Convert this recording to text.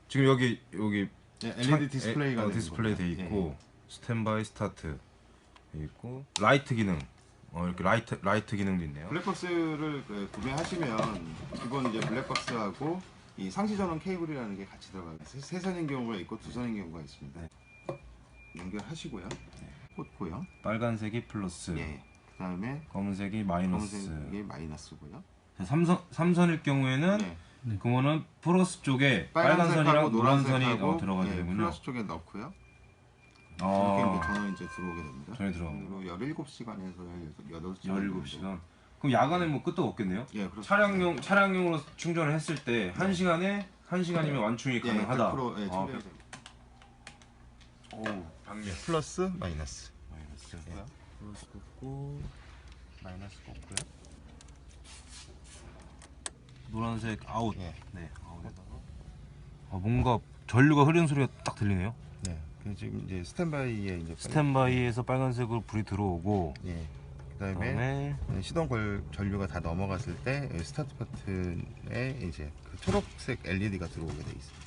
지금 여기 네, LED 디스플레이가 디스플레이 돼 있고 스탠바이 스타트 돼 있고 라이트 기능 이렇게 라이트 기능도 있네요. 블랙박스를 구매하시면 기본 이제 블랙박스하고 이 상시 전원 케이블이라는 게 같이 들어가요. 세 선인 경우가 있고 두 선인 경우가 있습니다. 연결하시고요. 꽂고요. 빨간색이 플러스, 그다음에 검은색이 마이너스. 검은색이 마이너스고요. 삼선일 경우에는 그거는 플러스 쪽에 빨간 선이랑 노란 선이 들어가야 되는군요. 플러스 쪽에 넣고요. 이렇게 전원 이제 들어오게 됩니다. 전에 들어가고 17시간에서 8시간. 17시간. 그럼 야간에 뭐 끝도 없겠네요? 예, 그렇죠. 차량용으로 충전을 했을 때 1시간이면 완충이 가능하다. 100% 충전이 됩니다. 오, 방면. 플러스, 마이너스. 마이너스고요. 플러스 꽂고 마이너스 꽂고요. 노란색 아웃. 네, 아웃에다가. 뭔가 전류가 흐르는 소리가 딱 들리네요. 네. 지금 이제 스탠바이에 이제 스탠바이에서 빨간색으로 불이 들어오고. 그다음에 시동 전류가 다 넘어갔을 때 스타트 버튼에 이제 그 초록색 LED가 들어오게 돼 있습니다.